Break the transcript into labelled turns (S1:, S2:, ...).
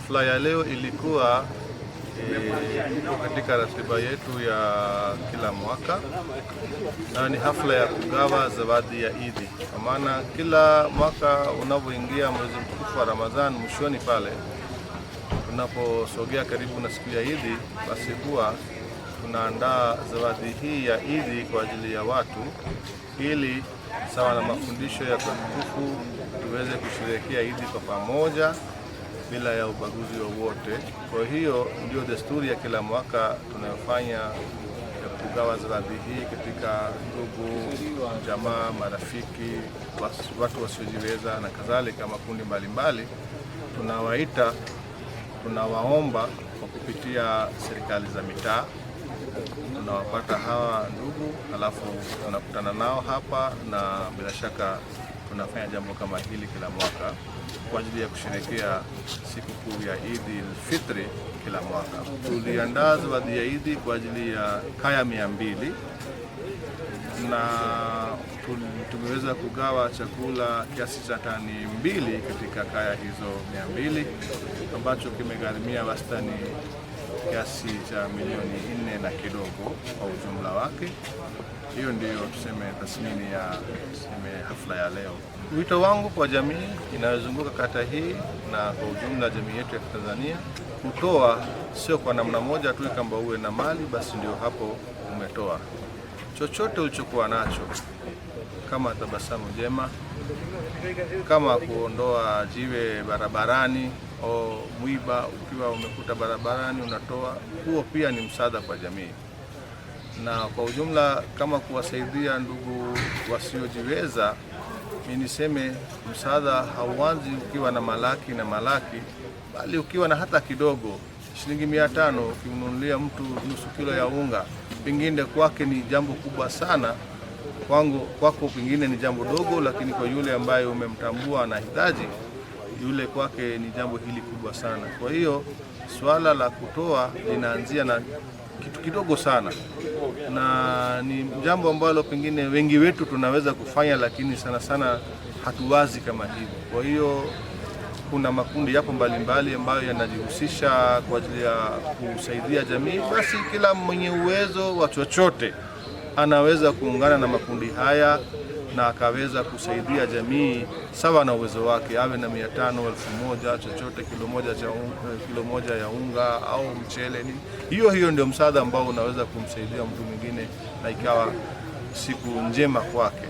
S1: Hafla ya leo ilikuwa katika ratiba yetu ya kila mwaka, na ni hafla ya kugawa zawadi ya Idi. Kwa maana kila mwaka unapoingia mwezi mtukufu wa Ramadhan, mwishoni pale tunaposogea karibu na siku ya Idi, basi huwa tunaandaa zawadi hii ya Idi kwa ajili ya watu, ili sawa na mafundisho ya tukufu tuweze kusherehekea Idi kwa pamoja bila ya ubaguzi wowote. Kwa hiyo ndio desturi ya kila mwaka tunayofanya ya kugawa zawadi hii katika ndugu, jamaa, marafiki, watu wasiojiweza na kadhalika, makundi mbalimbali. Tunawaita, tunawaomba kwa kupitia serikali za mitaa, tunawapata hawa ndugu, halafu tunakutana nao hapa, na bila shaka tunafanya jambo kama hili kila mwaka kwa ajili ya kusherehekea sikukuu ya Idi al-Fitri kila mwaka. Tuliandaa zawadi ya Idi kwa ajili ya kaya 200 na tumeweza kugawa chakula kiasi cha tani 2 katika kaya hizo 200, ambacho kimegharimia wastani kiasi cha milioni 4 na kidogo kwa ujumla wake. Hiyo ndiyo tuseme tathmini ya hafla ya leo. Wito wangu kwa jamii inayozunguka kata hii na kwa ujumla jamii yetu ya Tanzania, kutoa sio kwa namna moja tu kwamba uwe na mali basi ndio hapo umetoa. Chochote ulichokuwa nacho, kama tabasamu jema, kama kuondoa jiwe barabarani au mwiba ukiwa umekuta barabarani unatoa, huo pia ni msaada kwa jamii. Na kwa ujumla kama kuwasaidia ndugu wasiojiweza, mimi niseme msaada hauanzi ukiwa na malaki, bali ukiwa na hata kidogo, shilingi 500 ukimnunulia mtu nusu kilo ya unga, pengine kwake ni jambo kubwa sana. Kwako pengine ni jambo dogo, lakini kwa yule ambaye umemtambua anahitaji, yule kwake ni jambo hili kubwa sana. Kwa hiyo swala la kutoa linaanzia na kitu kidogo sana, na ni jambo ambalo pengine wengi wetu tunaweza kufanya, lakini sana sana hatuwazi kama hivyo. Kwa hiyo kuna makundi yapo mbalimbali ambayo yanajihusisha kwa ajili ya kusaidia jamii. Basi kila mwenye uwezo wa chochote anaweza kuungana na makundi haya na akaweza kusaidia jamii sawa na uwezo wake, awe na 500, 1000, chochote, kilo moja ya unga au mchele. Hiyo ndio msaada ambao unaweza kumsaidia mtu mwingine na ikawa siku njema kwake.